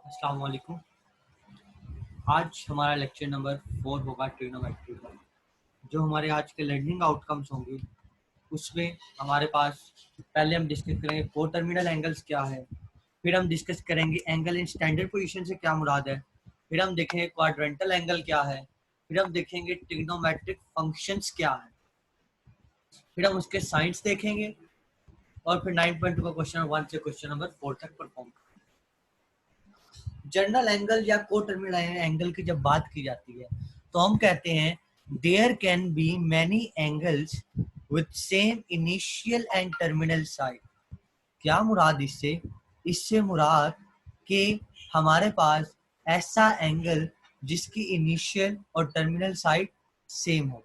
अस्सलाम वालेकुम। आज हमारा लेक्चर नंबर 4 होगा ट्रिग्नोमेट्री का। जो हमारे आज के लर्निंग आउटकम्स होंगे उसमें हमारे पास पहले हम डिस्कस करेंगे फोर टर्मिनल एंगल्स क्या है, फिर हम डिस्कस करेंगे एंगल इन स्टैंडर्ड पोजीशन से क्या मुराद है, फिर हम देखेंगे क्वाड्रेंटल एंगल क्या है, फिर हम देखेंगे ट्रिग्नोमेट्रिक फंक्शंस क्या है, फिर हम उसके साइंस देखेंगे और फिर 9.2 का क्वेश्चन नंबर 1 से क्वेश्चन नंबर 4 तक परफॉर्म। जनरल एंगल या को टर्मिनल एंगल की जब बात की जाती है तो हम कहते हैं there can be many angles with same initial and terminal side. क्या मुराद इससे? इससे मुराद कि हमारे पास ऐसा एंगल जिसकी इनिशियल और टर्मिनल साइड सेम हो।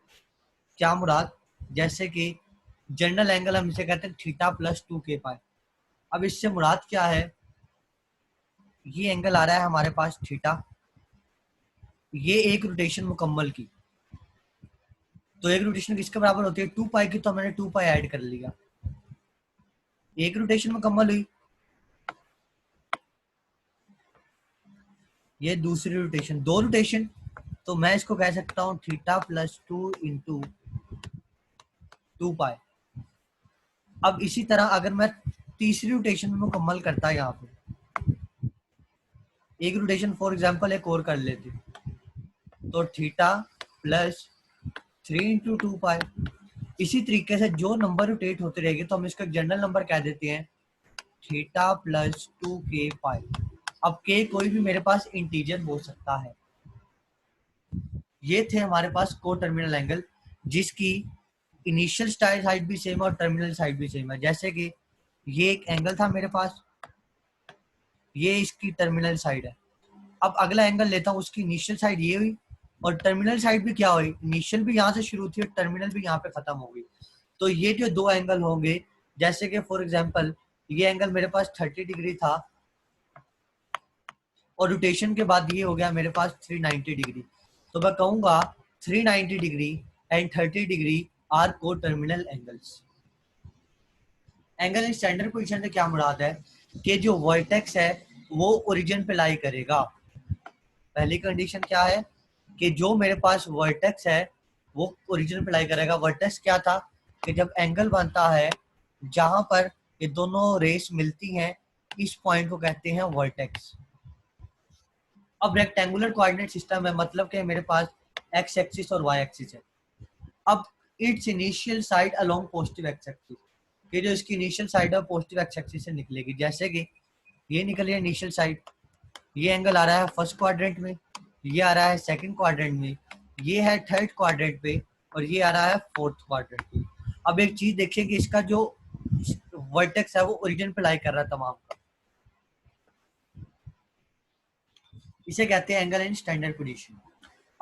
क्या मुराद? जैसे कि जनरल एंगल हम इसे कहते हैं थीटा प्लस 2k पाई। अब इससे मुराद क्या है? ये एंगल आ रहा है हमारे पास थीटा, ये एक रोटेशन मुकम्मल की, तो एक रोटेशन किसके बराबर होती है? 2 पाई की, तो मैंने 2 पाई ऐड कर लिया, एक रोटेशन मुकम्मल हुई। ये दूसरी रोटेशन, दो रोटेशन, तो मैं इसको कह सकता हूँ थीटा प्लस 2 इंटू 2 पाई। अब इसी तरह अगर मैं तीसरी रोटेशन में मुकम्मल करता यहाँ पे, एक रोटेशन फॉर एग्जांपल एक और कर लेते, तो थीटा प्लस 3 इंटू 2 पाई। इसी तरीके से जो नंबर रोटेट होते रहेंगे तो हम इसका जनरल नंबर कह देते हैं थीटा प्लस 2k पाई। अब k कोई भी मेरे पास इंटीजर हो सकता है। ये थे हमारे पास को टर्मिनल एंगल जिसकी इनिशियल साइड भी सेम और टर्मिनल साइड भी सेम है। जैसे कि ये एक एंगल था मेरे पास, ये इसकी टर्मिनल साइड है। अब अगला एंगल लेता हूँ, उसकी इनिशियल साइड ये हुई और टर्मिनल साइड भी क्या हुई? इनिशियल भी यहाँ से शुरू थी और टर्मिनल भी यहाँ पे खत्म हो गई। तो ये जो दो एंगल होंगे, जैसे कि फॉर एग्जांपल ये एंगल मेरे पास 30 डिग्री था और रोटेशन के बाद ये हो गया मेरे पास 390 डिग्री, तो मैं कहूंगा 390 डिग्री एंड 30 डिग्री आर को terminal angles. Angle in standard position से क्या मुराद है कि जो वर्टेक्स है वो ओरिजिन पे लाई करेगा। पहली कंडीशन क्या है कि जो मेरे पास वर्टेक्स है वो ओरिजिन पे लाई करेगा। वर्टेक्स क्या था कि जब एंगल बनता है जहां पर ये दोनों रेस मिलती हैं, इस पॉइंट को कहते हैं वर्टेक्स। अब रेक्टेंगुलर कोऑर्डिनेट सिस्टम है, मतलब कि मेरे पास एक्स एक्सिस और वाई एक्सिस है। अब it's initial side along positive x axis, ये जो इसकी इनिशियल साइड है पॉजिटिव एक्स एक्सिस से निकलेगी। जैसे कि ये निकल रही है इनिशियल साइड, ये एंगल आ रहा है फर्स्ट क्वाड्रेंट में, ये आ रहा है सेकंड क्वाड्रेंट में, ये है थर्ड क्वाड्रेंट पे और ये आ रहा है फोर्थ क्वाड्रेंट पे। अब एक चीज देखिए कि इसका जो वर्टेक्स है वो ओरिजिन पे लाई कर रहा है तमाम का, इसे कहते हैं एंगल इन स्टैंडर्ड पोजीशन।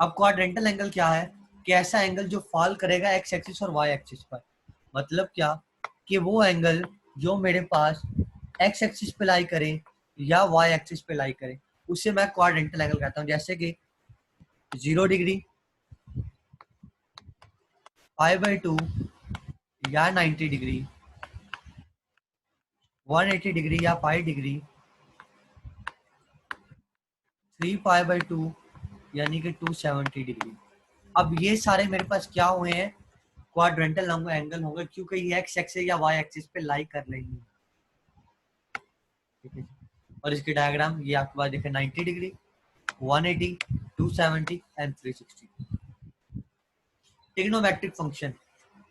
अब क्वाड्रेंटल एंगल क्या है कि ऐसा एंगल जो फॉल करेगा एक्स एक्सिस और वाई एक्सिस पर। मतलब क्या कि वो एंगल जो मेरे पास एक्स एक्सिस पे लाई करे या वाई एक्सिस पे लाई करे उसे मैं क्वाड्रेंटल एंगल कहता हूँ। जैसे कि 0 डिग्री, π/2 या 90 डिग्री, 180 डिग्री या पाई डिग्री, 3π/2 यानी कि 270 डिग्री। अब ये सारे मेरे पास क्या हुए हैं? क्वाड्रेंटल एंगल होंगे क्योंकि ये एक्स एक्सिस या वाई एक्सिस पे लाई कर रही है। ठीक है, और इसकी डायग्राम ये आपके पास देखें 90 degree, 180, 270 and 360। Trigonometric function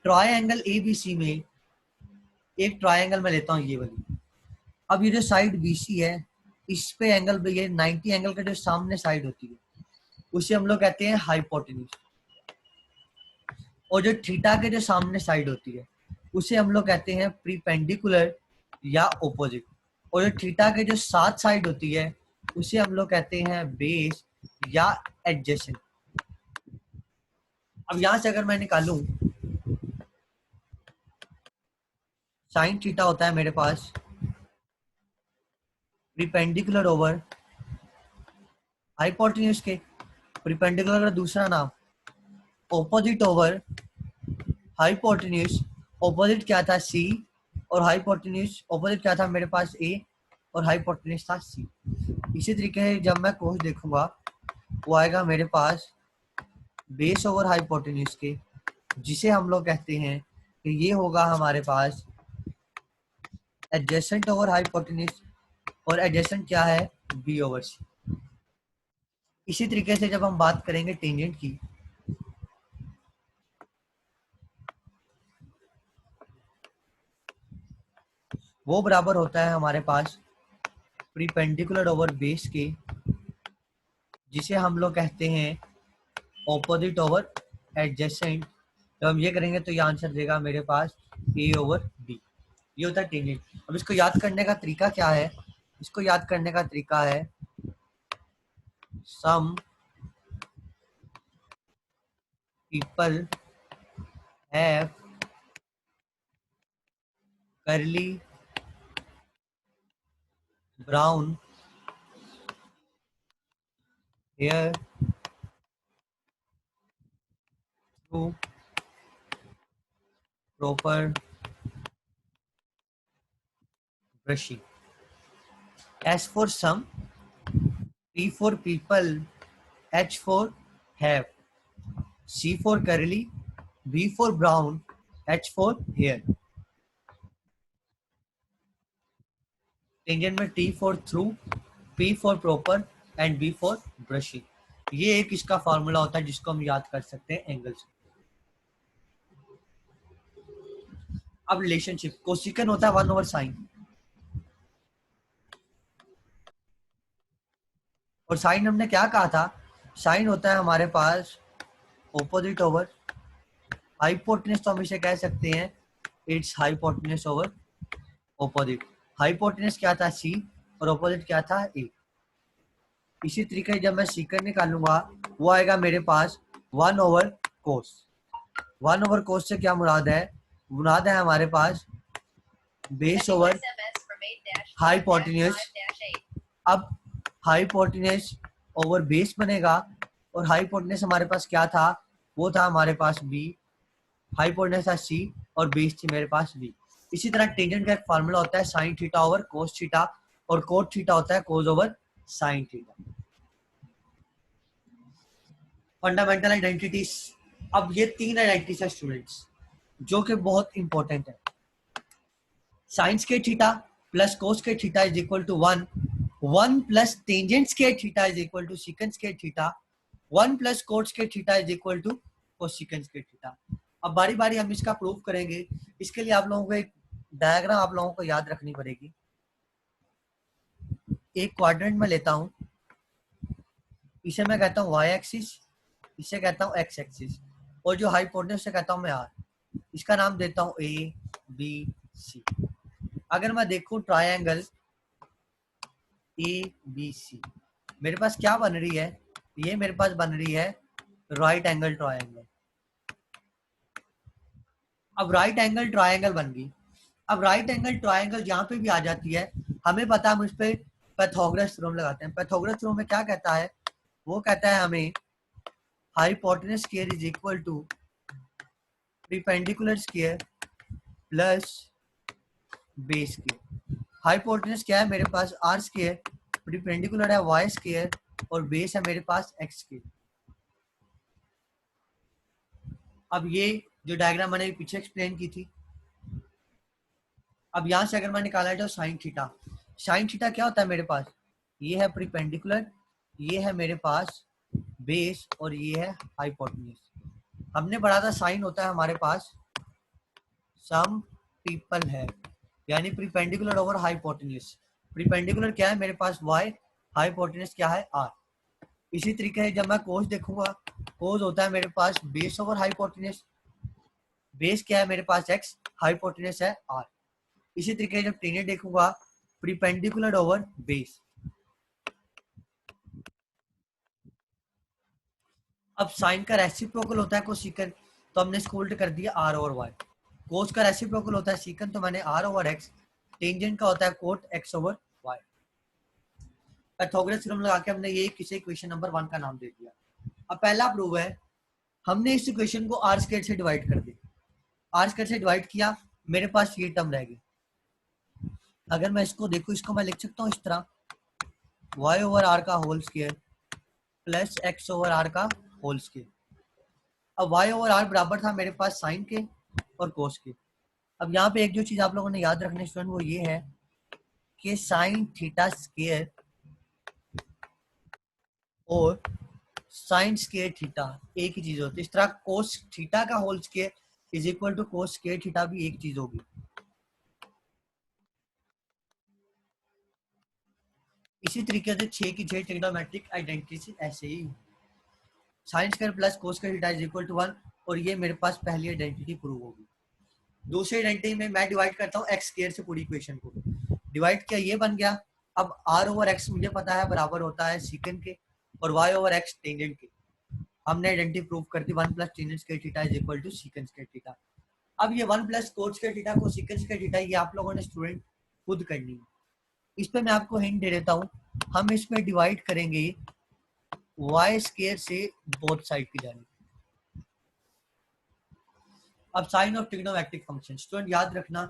triangle ABC में, एक ट्रायंगल में लेता हूँ ये वाली। अब ये जो साइड बीसी है इस पे एंगल, ये 90 एंगल का जो सामने साइड होती है उसे हम लोग कहते हैं हाइपोटेन्यूज, और जो थीटा के जो सामने साइड होती है उसे हम लोग कहते हैं प्रीपेंडिकुलर या ओपोजिट, और जो थीटा के जो साथ साइड होती है उसे हम लोग कहते हैं बेस या एडजेसेंट। अब यहां से अगर मैं निकालूं, साइन थीटा होता है मेरे पास प्रीपेंडिकुलर ओवर हाइपोटेन्यूज के, प्रीपेंडिकुलर का दूसरा नाम ओपोजिट ओवर हाइपोटेन्यूज। ओपोजिट क्या था? सी, और हाइपोटेन्यूज ओपोजिट क्या था मेरे पास? ए। और हाइपोटेन्यूज था सी। इसी तरीके से जब मैं कोस देखूंगा वो आएगा मेरे पास बेस ओवर हाइपोटेन्यूज के, जिसे हम लोग कहते हैं कि ये होगा हमारे पास एडजेसेंट ओवर हाइपोटेन्यूज, और एडजेसेंट क्या है, बी ओवर सी। इसी तरीके से जब हम बात करेंगे टेंजेंट की, वो बराबर होता है हमारे पास परपेंडिकुलर ओवर बेस के, जिसे हम लोग कहते हैं ऑपोजिट ओवर एडजेसेंट। जब हम ये करेंगे तो ये आंसर देगा मेरे पास ए ओवर बी। ये होता है टेंजेंट। अब इसको याद करने का तरीका क्या है, इसको याद करने का तरीका है some people have curly brown hair through proper brushing. S for some, P for people, H for have, C for curly, B for brown, H for hair. Tangent में T for through, P for proper and B for brushing. ये एक इसका formula होता है जिसको हम याद कर सकते हैं एंगल से। अब रिलेशनशिप कोसिकन होता है 1 ओवर साइन, और साइन हमने क्या कहा था, साइन होता है हमारे पास ऑपोजिट ओवर हाइपोटेन्यूज, तो हम इसे कह सकते हैं it's hypotenuse over opposite. Hypotenuse क्या था सी और ऑपोजिट क्या था ए। इसी तरीके जब मैं सीकन निकालूंगा वो आएगा मेरे पास 1 ओवर कोस। 1 ओवर कोस से क्या मुराद है, मुराद है हमारे पास बेस ओवर हाइपोटेन्यूज। अब हाइपोटेन्यूज ओवर बेस बनेगा, और हाइपोटेन्यूज हमारे पास क्या था, वो था हमारे पास बी, हाइपोटेन्यूज था सी और बेस थी मेरे पास बी। इसी तरह टेंजेंट का एक फार्मूला होता है sine theta over cos theta, और कोट थीटा होता है cos over sine theta. Fundamental identities. अब ये 3 आइडेंटिटीज है स्टूडेंट्स जो कि बहुत इंपॉर्टेंट है। साइंस के थीटा प्लस कोस के theta is equal to 1, 1 plus tangents के theta is equal to secants के थीटा, 1 प्लस कोट्स के theta is equal to cosecants के थीटा। अब बारी बारी हम इसका प्रूव करेंगे। इसके लिए आप लोगों को एक डायग्राम आप लोगों को याद रखनी पड़ेगी। एक क्वाड्रेंट में लेता हूं, इसे मैं कहता हूं वाई एक्सिस, इसे कहता हूं एक्स एक्सिस, और जो हाइपोटेन्यूज से कहता हूं मैं आर। इसका नाम देता हूं ए बी सी। अगर मैं देखूं ट्रायंगल ए बी सी, मेरे पास क्या बन रही है, ये मेरे पास बन रही है राइट एंगल ट्रायंगल। अब राइट एंगल ट्रायंगल बन गई। अब राइट एंगल ट्रायंगल जहां पे भी आ जाती है हमें पता है हम इस पे पैथागोरस थ्योरम लगाते हैं। पैथागोरस थ्योरम में क्या कहता है, वो कहता है हमें hypotenuse square is equal to perpendicular square plus base square. Hypotenuse क्या है मेरे पास आर स्क्वायर, परपेंडिकुलर है वाई स्क्वायर, और बेस है मेरे पास एक्स स्क्वायर। अब ये जो डायग्राम मैंने पीछे एक्सप्लेन की थी, अब यहां से अगर मैं निकाला जाए साइन थीटा, साइन थीटा क्या होता है मेरे पास, ये है परपेंडिकुलर, ये है मेरे पास बेस, और ये है हाइपोटेन्यूज। हमने पढ़ा था साइन होता है हमारे पास सम पीपल है, यानी परपेंडिकुलर ओवर हाइपोटेन्यूज। परपेंडिकुलर क्या है मेरे पास y, हाइपोटेन्यूज क्या है r। इसी तरीके से जब मैं कोस देखूंगा, कोस होता है मेरे पास बेस ओवर हाइपोटेन्यूज, बेस क्या है मेरे पास x, हाइपोटेन्यूज है r। इसी तरीके से जब टेंजेंट देखूंगा परपेंडिकुलर ओवर बेस। अब साइन का रेसिप्रोकल होता है कोसिकन, तो हमने इसको उल्ट कर दिया r ओवर y। कोस का रेसिप्रोकल होता है सीकन, तो मैंने r ओवर x। टेंजेंट का होता है cot x over y। Pythagoras theorem लगा के हमने ये किसी इक्वेशन नंबर 1 का नाम दे दिया। अब पहला प्रूव है, हमने इस इक्वेशन को r स्क्वायर से डिवाइड कर दिया, r स्क्वायर से डिवाइड किया, मेरे पास ये टर्म रह गई। अगर मैं इसको देखूं, इसको मैं लिख सकता हूँ इस तरह, y ओवर आर का whole square plus x over R का होल स्क्वायर। अब y ओवर आर बराबर था मेरे पास साइन के और कोस के। अब यहाँ पे एक जो चीज आप लोगों ने याद रखनी स्टूडेंट, वो ये है कि साइन थीटा स्क्वायर और साइन स्क्वायर थीटा एक ही चीज होती है। इस तरह कोस थीटा का whole square is equal to cos square theta भी एक चीज होगी। इसी तरीके से 6 की 6 ट्रिग्नोमेट्रिक आइडेंटिटी ऐसे ही sine square plus cos square theta is equal to 1, और ये मेरे पास पहली आइडेंटिटी प्रूव होगी। दूसरी आइडेंटिटी में मैं डिवाइड करता हूँ एक्स स्क्वायर से पूरी इक्वेशन को, डिवाइड किया ये बन गया। अब आर ओवर एक्स मुझे पता है बराबर होता है सीकेंड के, और वाई ओवर एक्स टेंजेंट के। हमने आइडेंटिटी प्रूव कर दी, 1 plus tangent square theta is equal to secant square theta. अब ये 1 प्लस कोस स्क्वायर थीटा को सीकेंड स्क्वायर थीटा, ये आप लोगों ने स्टूडेंट खुद करनी है। इस पे मैं आपको हिंट दे देता हूँ, हम इसमें डिवाइड करेंगे वाई स्क्वायर से बोथ साइड की जानी। अब sine of trigonometric function student याद रखना,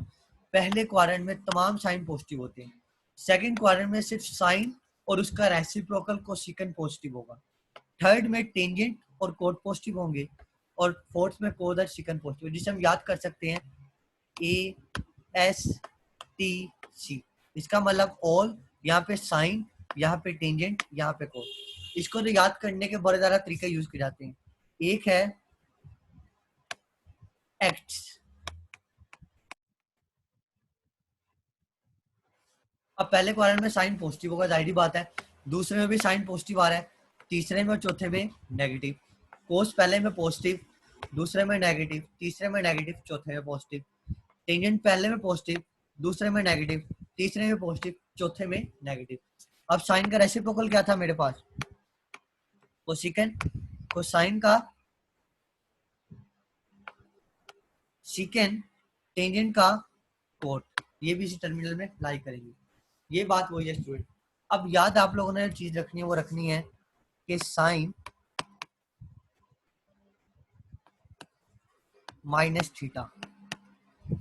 पहले क्वाड्रेंट में तमाम साइन पॉजिटिव होते हैं, सेकंड क्वाड्रेंट में सिर्फ साइन और उसका रेसिप्रोकल कोसेकेंट पॉजिटिव होगा, थर्ड में टेंजेंट और कोट पॉजिटिव होंगे, और फोर्थ में कोस और सेकंड पॉजिटिव, जिसे हम याद कर सकते हैं ए एस टी सी। इसका मतलब ऑल, यहाँ पे साइन, यहाँ पे टेंजेंट, यहाँ पे कोस। इसको तो याद करने के बड़े ज्यादा तरीके यूज किए जाते हैं। एक है एक्ट्स। अब पहले क्वाड्रेंट में साइन पॉजिटिव होगा, जाहिर बात है, दूसरे में भी साइन पॉजिटिव आ रहा है, तीसरे में और चौथे में नेगेटिव। कोस पहले में पॉजिटिव, दूसरे में नेगेटिव, तीसरे में नेगेटिव, चौथे में पॉजिटिव। टेंजेंट पहले में पॉजिटिव, दूसरे में नेगेटिव, तीसरे में पॉजिटिव, चौथे में नेगेटिव। अब साइन का रेसिप्रोकल क्या था मेरे पास, कोसेकेंट, कोसाइन का सीकेंट, टेंजेंट का कोट। ये भी इसी टर्मिनल में अप्लाई करेंगे। ये बात वही है स्टूडेंट। अब याद आप लोगों ने चीज रखनी है, वो रखनी है कि साइन माइनस थीटा,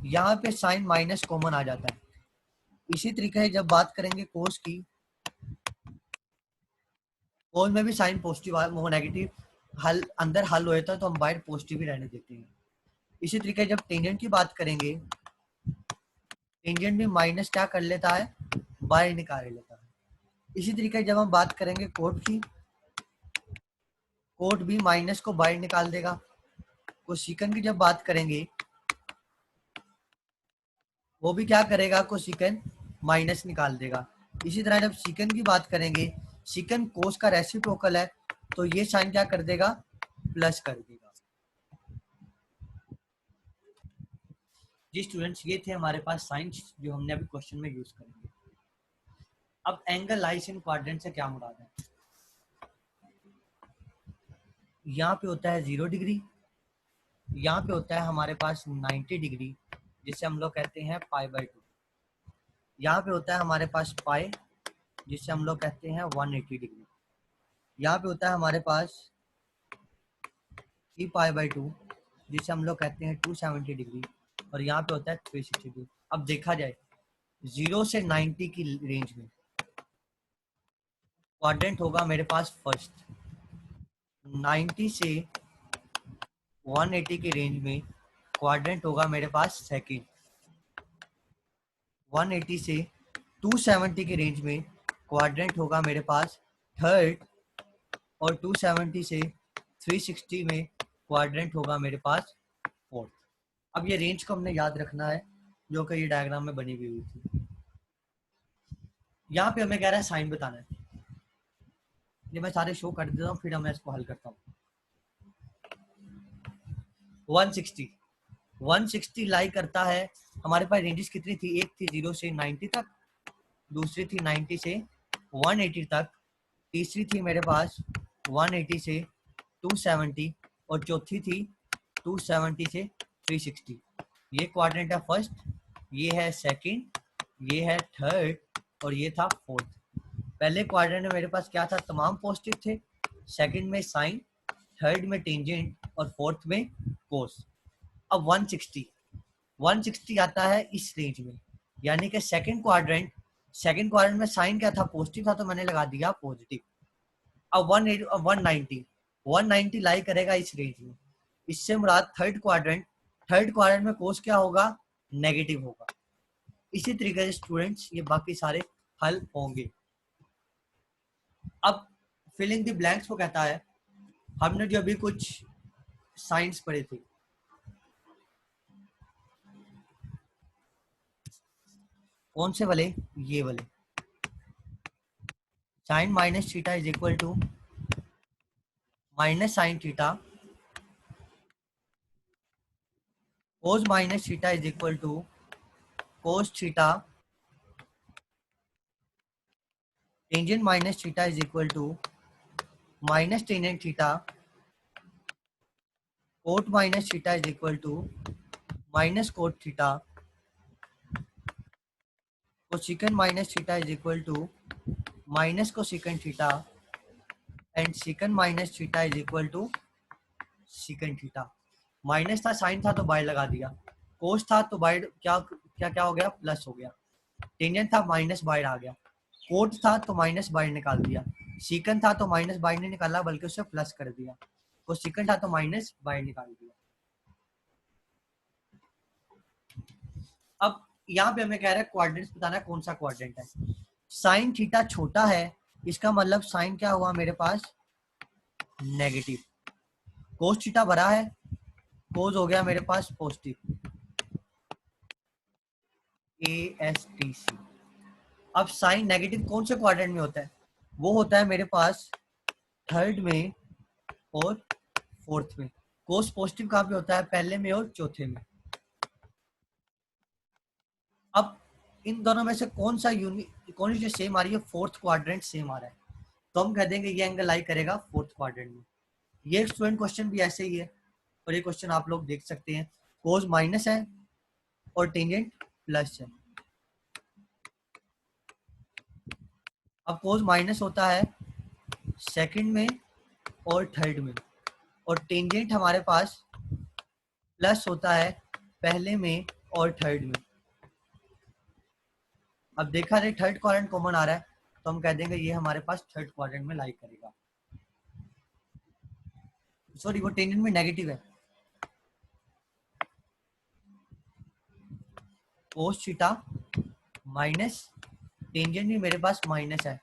यहाँ पे साइन माइनस कॉमन आ जाता है। इसी तरीके से जब बात करेंगे कोस की, कोस में भी साइन पॉजिटिव नेगेटिव हल अंदर हल होता है, तो हम बाहर पॉजिटिव ही रहने देते हैं। इसी तरीके जब टेंजेंट की बात करेंगे, टेंजेंट भी माइनस क्या कर लेता है, बाहर निकाल लेता है। इसी तरीके जब हम बात करेंगे कोट की, कोट भी माइनस को बाहर निकाल देगा। कोसेकेंट की जब बात करेंगे, वो भी क्या करेगा, कोसेकेंट माइनस निकाल देगा। इसी तरह जब सीकेंट की बात करेंगे, सीकेंट कोस का रेसिप्रोकल है, तो ये साइन क्या कर देगा, प्लस कर देगा। जी स्टूडेंट्स, ये थे हमारे पास साइंस जो हमने अभी क्वेश्चन में यूज करेंगे। अब एंगल लाइस इन क्वाड्रेंट से क्या मुराद है, यहाँ पे होता है 0 डिग्री, यहाँ पे होता है हमारे पास 90 डिग्री, जिसे हम लोग कहते हैं π/2। यहाँ पे होता है हमारे पास पाई, जिसे हम लोग कहते हैं 180 डिग्री। यहाँ पे होता है हमारे पास 3π/2, जिसे हम लोग कहते हैं 270 डिग्री, और यहाँ पे होता है 360 डिग्री। अब देखा जाए 0 से 90 की रेंज में क्वाड्रेंट होगा मेरे पास फर्स्ट, 90 से 180 की रेंज में क्वाड्रेंट होगा मेरे पास सेकंड, 180 से 270 की रेंज में क्वाड्रेंट होगा मेरे पास थर्ड, और 270 से 360 में क्वाड्रेंट होगा मेरे पास फोर्थ। अब ये रेंज को हमने याद रखना है, जो कि ये डायग्राम में बनी हुई थी। यहाँ पे हमें कह रहा है साइन बताना है। ये मैं सारे शो कर देता हूँ, फिर मैं इसको हल करता हूँ। 160 लाई करता है, हमारे पास रेंजेस कितनी थी, एक थी 0 से 90 तक, दूसरी थी 90 से 180 तक, तीसरी थी मेरे पास 180 से 270, और चौथी थी 270 से 360। ये क्वाड्रेंट है फर्स्ट, ये है सेकंड, ये है थर्ड, और ये था फोर्थ। पहले क्वाड्रेंट में मेरे पास क्या था, तमाम पॉजिटिव थे, सेकंड में साइन, थर्ड में टेंजेंट, और फोर्थ में कोस। अब 160 आता है इस रेंज में, यानी कि सेकंड क्वाड्रेंट में साइन क्या था, पॉजिटिव था, तो मैंने लगा दिया पॉजिटिव। अब 190 लाई करेगा इस रेंज में। इससे मुराद थर्ड क्वाड्रेंट में कोस क्या होगा, नेगेटिव होगा। इसी तरीके से स्टूडेंट्स ये बाकी सारे हल होंगे। अब फिलिंग द ब्लैंक्स को कहता है, हमने जो अभी कुछ साइंस पढ़े थे, कौन से वाले, ये वाले, sine minus theta is equal to minus sine theta, cos minus theta is equal to cos theta, tangent minus theta is equal to minus tangent theta, cot minus theta is equal to minus cot theta, cosecant minus theta is equal to minus cosecant theta, and secant minus theta is equal to secant theta. Minus था, sine था, तो bye लगा दिया। कोस था तो bye क्या क्या क्या हो गया, प्लस हो गया। टेंजेंट था, माइनस बाय आ गया। कोट था तो माइनस बाय निकाल दिया। सीकंड था तो माइनस बाय नहीं निकाला बल्कि उसे प्लस कर दिया। कोसेकंड था तो माइनस बाय निकाल दिया। अब यहाँ पे हमें कह रहा है क्वाड्रेंट्स बताना है, कौन सा क्वाड्रेंट है। साइन थीटा छोटा है, इसका मतलब साइन क्या हुआ मेरे पास, नेगेटिव। कोस थीटा बड़ा है, कोस हो गया मेरे पास पॉजिटिव, ASTC। अब साइन नेगेटिव कौन से क्वाड्रेंट में होता है, वो होता है मेरे पास थर्ड में और फोर्थ में। कोस पॉजिटिव कहाँ पे होता है, पहले में और चौथे में। अब इन दोनों में से कौन सी जो सेम आ रही है, फोर्थ क्वाड्रेंट सेम आ रहा है, तो हम कह देंगे ये एंगल लाई करेगा फोर्थ क्वाड्रेंट में। ये स्टूडेंट क्वेश्चन भी ऐसे ही है, और ये क्वेश्चन आप लोग देख सकते हैं। कोस माइनस है और टेंजेंट प्लस है। अब कोस माइनस होता है सेकंड में और थर्ड में, और टेंजेंट हमारे पास प्लस होता है पहले में और थर्ड में। अब देखा जाए थर्ड क्वाड्रेंट कॉमन आ रहा है, तो हम कह देंगे ये हमारे पास थर्ड क्वाड्रेंट में लाई करेगा। सॉरी, वो टेंजेंट में नेगेटिव है। कोस थीटा माइनस, टेंजेंट भी मेरे पास माइनस है।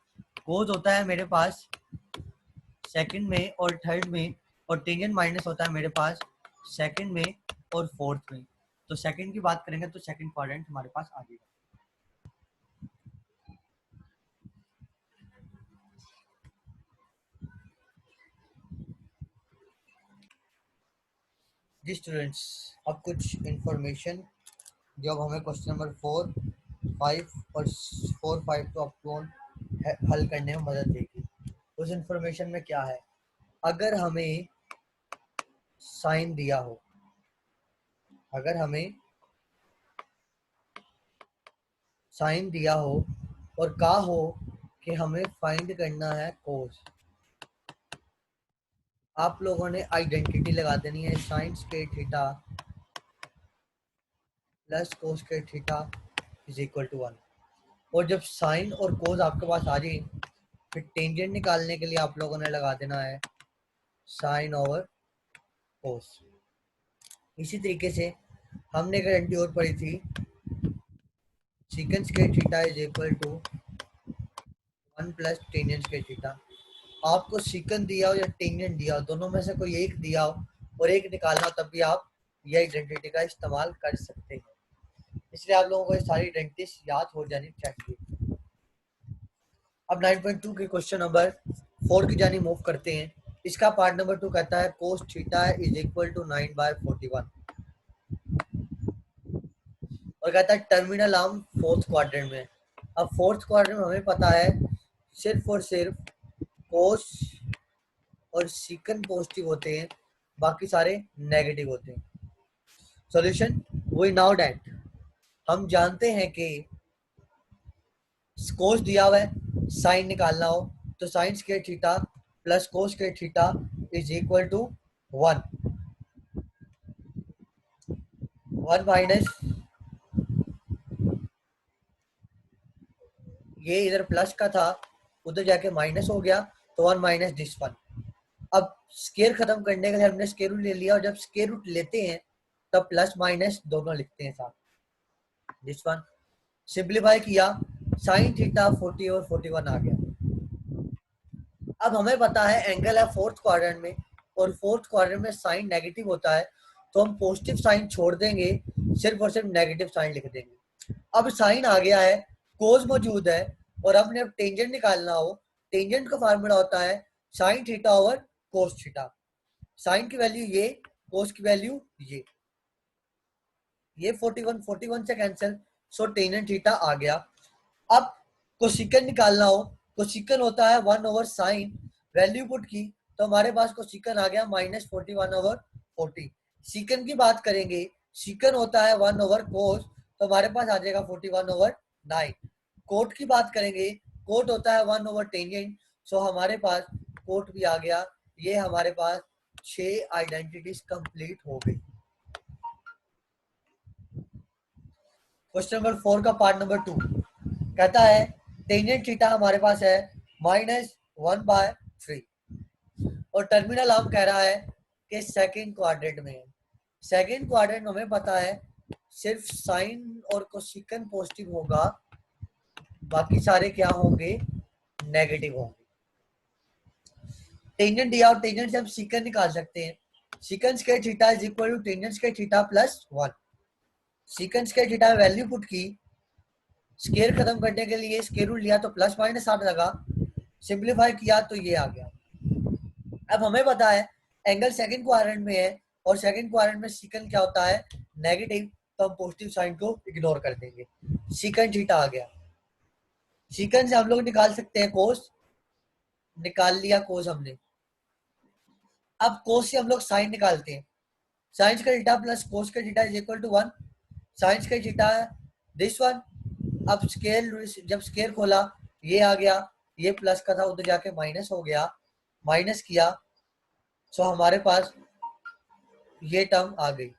कोस होता है मेरे पास सेकंड में और थर्ड में, और टेंजेंट माइनस होता है मेरे पास सेकंड में और फोर्थ में। तो सेकंड की बात करेंगे तो सेकंड क्वाड्रेंट हमारे पास आ जाएगा। जी स्टूडेंट्स, अब कुछ इंफॉर्मेशन जो अब हमें क्वेश्चन नंबर 4, 5 और 4, 5 तो आपको हल करने में मदद देगी। उस इंफॉर्मेशन में क्या है, अगर हमें साइन दिया हो, अगर हमें साइन दिया हो और कहा हो कि हमें फाइंड करना है कोस, आप लोगों ने आइडेंटिटी लगा देनी है, sine square theta plus cos square theta is equal to 1। और जब साइन और कोस आपके पास आ जाए, फिर टेंजेंट निकालने के लिए आप लोगों ने लगा देना है साइन ओवर कोस। इसी तरीके से हमने गारंटी और पढ़ी थी, secant square theta is equal to 1 plus tangent square theta. आपको सीकेंट दिया हो या टेंजेंट दिया हो, दोनों में से कोई एक दिया हो और एक निकालना हो, तब भी आप यह आइडेंटिटी का इस्तेमाल कर सकते हैं। इसलिए आप लोगों को ये सारी आइडेंटिटीज याद हो जानी चाहिए। अब 9.2 के क्वेश्चन नंबर 4 की जानी मूव करते हैं। इसका पार्ट नंबर 2 कहता है cos theta is equal to 9/41, और कहता है टर्मिनल आर्म फोर्थ क्वाड्रेंट में। अब फोर्थ क्वाड्रेंट में हमें पता है सिर्फ और सिर्फ कोस और सीकन पॉजिटिव होते हैं, बाकी सारे नेगेटिव होते हैं। सॉल्यूशन, वी नाउ दैट, हम जानते हैं कि कोस दिया हुआ है, साइन निकालना हो तो sine square theta plus cos square theta is equal to 1 minus ये इधर प्लस का था, उधर जाके माइनस हो गया, तो 1 माइनस दिस वन। अब स्केयर खत्म करने के लिए हमने स्केयर रूट ले लिया, और जब स्केयर रूट लेते हैं तब प्लस माइनस दोनों लिखते हैं साथ। दिस वन सिंप्लीफाई किया, साइन थीटा 40 और 41 आ गया। अब हमें पता है एंगल है फोर्थ क्वाड्रेंट में, और फोर्थ क्वाड्रेंट में साइन नेगेटिव होता है, तो हम पॉजिटिव साइन छोड़ देंगे, सिर्फ और सिर्फ नेगेटिव साइन लिख देंगे। अब साइन आ गया है, कोस मौजूद है, और हमने अब टेंजेंट निकालना हो। टेंजेंट का फार्मूला होता है sine theta over cos theta. Sine की वैल्यू ये, कोस की वैल्यू ये 41 से कैंसिल, सो टेंजेंट थीटा आ गया। अब कोसिकन निकालना हो, कोसिकन होता है 1 ओवर साइन, वैल्यू पुट की तो हमारे पास कोसिकन आ गया -41 ओवर 40। सीकन की बात करेंगे, सीकन होता है 1 ओवर कोस, तो हमारे पास आ जाएगा 41 ओवर 9। कोट की बात करेंगे, कोट होता है 1 ओवर टेंजेंट, सो हमारे पास कोट भी आ गया। ये हमारे पास 6 आइडेंटिटीज कंप्लीट हो गई। क्वेश्चन नंबर 4 का पार्ट नंबर 2 कहता है टेंजेंट थीटा हमारे पास है -1/3, और टर्मिनल हम कह रहा है कि सेकंड क्वाड्रेंट में है। सेकंड क्वाड्रेंट में हमें पता है सिर्फ साइन और कोसिकन पॉजिटिव होगा, बाकी सारे क्या होंगे, नेगेटिव होंगे। टेंजेंट दिया, और टेंजेंट से हम सीकन निकाल सकते हैं। Secant square theta is equal to tangent square theta plus 1। Secant square theta में वैल्यू पुट की, स्केयर खत्म करने के लिए स्केयर रूट लिया तो प्लस माइनस 8 लगा, सिंप्लीफाई किया तो ये आ गया। अब हमें पता है एंगल सेकंड क्वाड्रेंट में है, और सेकंड क्वाड्रेंट में सीकन क्या होता है, नेगेटिव, तो हम पॉजिटिव साइन को इग्नोर कर देंगे। सीकन थीटा आ गया। सीकन से हम लोग निकाल सकते हैं कोस, निकाल लिया कोस हमने। अब कोस से हम लोग साइन निकालते हैं, साइन का थीटा प्लस कोस का theta is equal to 1। Sine का थीटा दिस वन। अब स्केयर, जब स्केयर खोला ये आ गया, ये प्लस का था उधर जाके माइनस हो गया, माइनस किया, सो हमारे पास ये टर्म आ गई।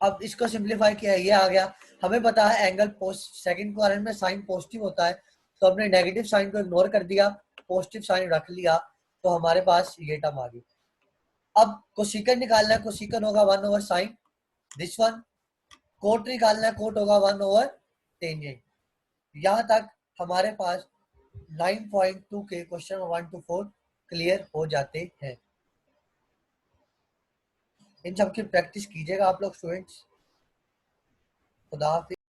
अब इसको सिंप्लीफाई किया, ये आ गया। हमें पता है एंगल सेकंड क्वाड्रेंट में साइन पॉजिटिव होता है, तो हमने नेगेटिव साइन को इग्नोर कर दिया, पॉजिटिव साइन रख लिया, तो हमारे पास ये टर्म आ गई। अब कोसिकन निकालना है, कोसिकन होगा 1 over sine this one. Cot निकालना है, कोट होगा 1 ओवर टेंजेंट। यहाँ तक हमारे पास 9.2 के क्वेश्चन 1 to 4 क्लियर हो जाते हैं। इन सब की प्रैक्टिस कीजिएगा आप लोग स्टूडेंट्स। खुदा हाफिज़।